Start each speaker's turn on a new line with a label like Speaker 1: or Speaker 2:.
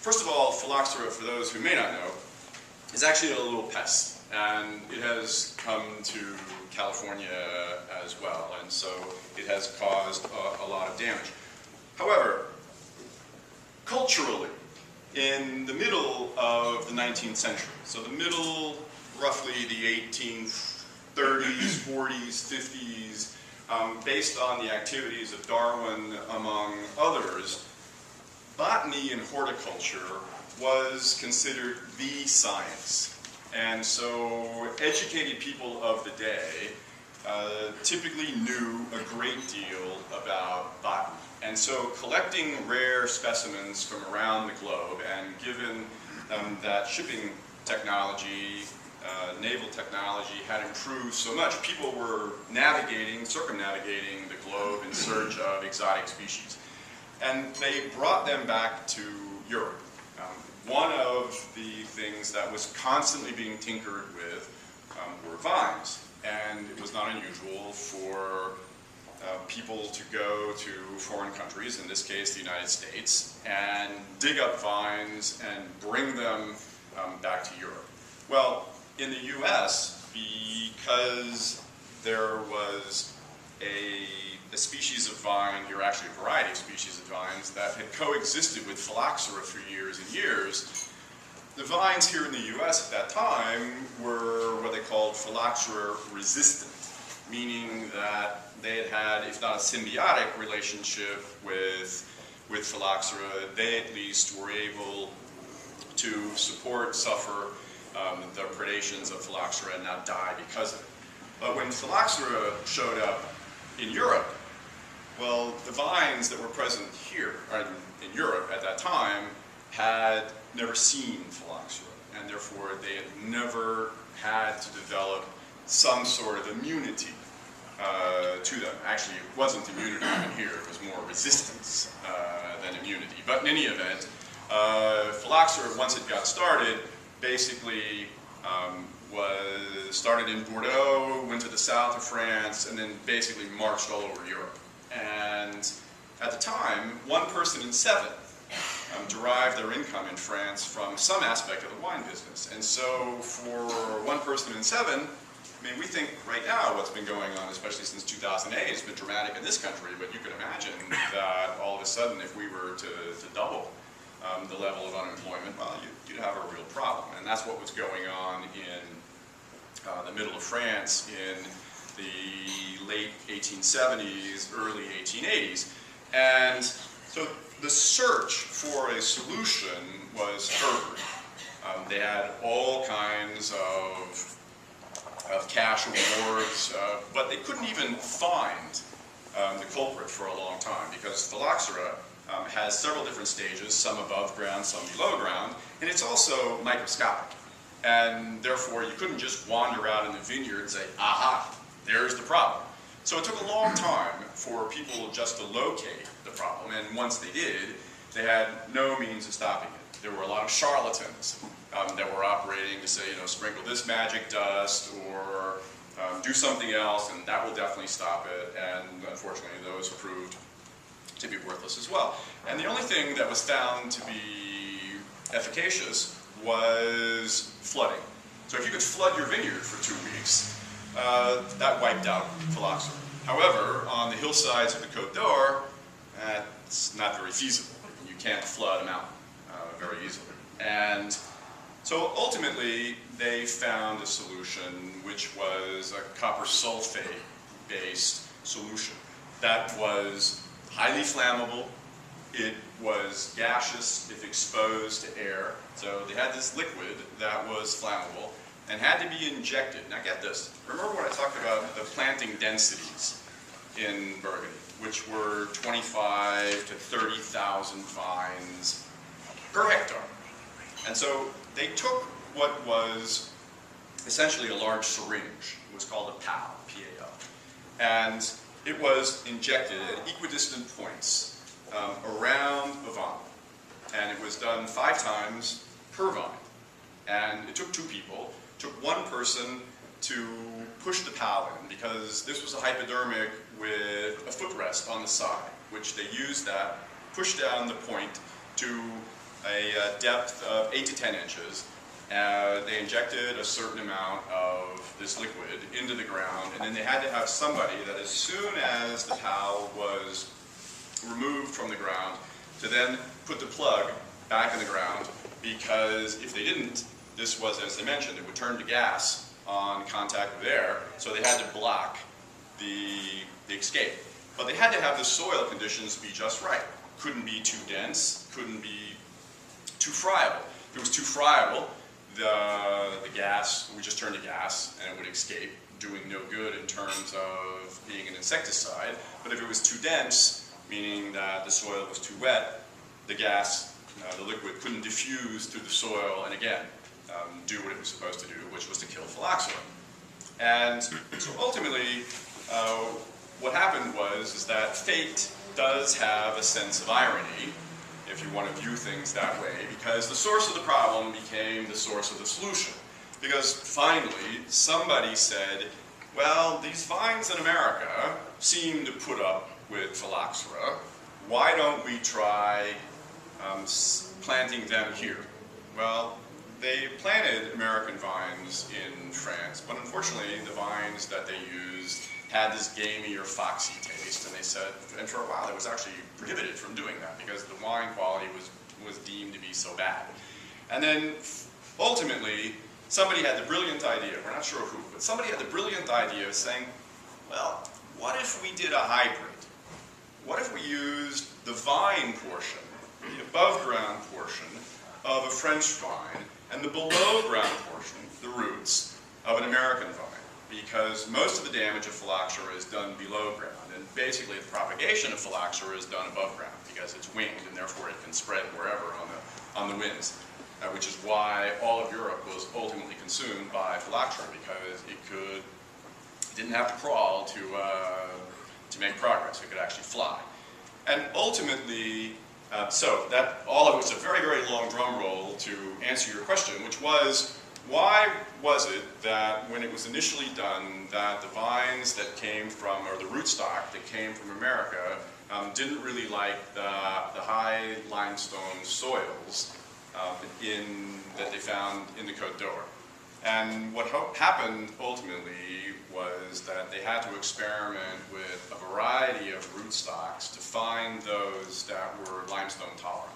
Speaker 1: First of all, Phylloxera, for those who may not know, is actually a little pest, and it has come to California as well, and so it has caused a lot of damage. However, culturally, in the middle of the 19th century, so the middle, roughly the 1830s, 40s, 50s, based on the activities of Darwin, among others, botany and horticulture was considered the science. And so educated people of the day typically knew a great deal about botany. And so collecting rare specimens from around the globe, and given that shipping technology, naval technology had improved so much, people were circumnavigating the globe in search of exotic species. And they brought them back to Europe. One of the things that was constantly being tinkered with were vines. And it was not unusual for people to go to foreign countries, in this case the United States, and dig up vines and bring them back to Europe. Well, in the US, because there was a species of vine, or actually a variety of species of vines, that had coexisted with Phylloxera for years and years, the vines here in the US at that time were what they called Phylloxera resistant, meaning that they had had, if not a symbiotic relationship with Phylloxera, they at least were able to suffer the predations of Phylloxera and not die because of it. But when Phylloxera showed up in Europe, well, the vines that were present here, or in Europe at that time, had never seen Phylloxera, and therefore they had never had to develop some sort of immunity to them. Actually, it wasn't immunity even here, it was more resistance than immunity. But in any event, Phylloxera, once it got started, basically was started in Bordeaux, went to the south of France, and then basically marched all over Europe. And at the time, 1 person in 7 derived their income in France from some aspect of the wine business. And so for 1 person in 7, I mean, we think right now what's been going on, especially since 2008, has been dramatic in this country, but you could imagine that all of a sudden, if we were to double the level of unemployment, well, you'd have a real problem. And that's what was going on in the middle of France in the late 1870s, early 1880s. And so the search for a solution was fervent. They had all kinds of cash awards, but they couldn't even find the culprit for a long time, because Phylloxera has several different stages, some above ground, some below ground, and it's also microscopic. And therefore, you couldn't just wander out in the vineyard and say, aha, there's the problem. So it took a long time for people just to locate the problem, and once they did, they had no means of stopping it. There were a lot of charlatans that were operating to say, sprinkle this magic dust, or do something else, and that will definitely stop it, and unfortunately those proved to be worthless as well. And the only thing that was found to be efficacious was flooding. So if you could flood your vineyard for 2 weeks, that wiped out Phylloxera. However, on the hillsides of the Côte d'Or, it's not very feasible. You can't flood a mountain very easily. And so ultimately, they found a solution which was a copper sulfate-based solution that was highly flammable. It was gaseous if exposed to air. So they had this liquid that was flammable and had to be injected. Now get this, remember when I talked about the planting densities in Burgundy, which were 25 to 30,000 vines per hectare. And so they took what was essentially a large syringe. It was called a PAL, P-A-L. And it was injected at equidistant points around a vine. And it was done 5 times per vine. And it took 2 people. It took 1 person to push the PAL in, because this was a hypodermic with a footrest on the side, which they used that, pushed down the point to a depth of 8 to 10 inches. They injected a certain amount of this liquid into the ground, and then they had to have somebody that as soon as the towel was removed from the ground to then put the plug back in the ground, because if they didn't, this was, as I mentioned, it would turn to gas on contact with air, so they had to block the escape. But they had to have the soil conditions be just right. Couldn't be too dense, couldn't be too friable. If it was too friable, the gas would just turn to gas and it would escape, doing no good in terms of being an insecticide. But if it was too dense, meaning that the soil was too wet, the gas, the liquid, couldn't diffuse through the soil and again do what it was supposed to do, which was to kill phylloxera. And so ultimately, what happened is that fate does have a sense of irony, if you want to view things that way, because the source of the problem became the source of the solution. Because finally, somebody said, well, these vines in America seem to put up with phylloxera. Why don't we try planting them here? Well, they planted American vines in France, but unfortunately the vines that they used had this gamey or foxy taste, and they said, and for a while it was actually prohibited from doing that because the wine quality was deemed to be so bad. And then ultimately somebody had the brilliant idea, we're not sure who, but somebody had the brilliant idea of saying, well, what if we did a hybrid? What if we used the vine portion, the above ground portion of a French vine, and the below ground portion, the roots, of an American vine? Because most of the damage of phylloxera is done below ground, and basically the propagation of phylloxera is done above ground because it's winged and therefore it can spread wherever on the winds, which is why all of Europe was ultimately consumed by phylloxera, because it didn't have to crawl to make progress. It could actually fly. And ultimately, so that all of it was a very, very long drum roll to answer your question, which was, why was it that when it was initially done that the vines that came from, or the rootstock that came from America, didn't really like the high limestone soils that they found in the Côte d'Or? And what happened ultimately was that they had to experiment with a variety of rootstocks to find those that were limestone tolerant.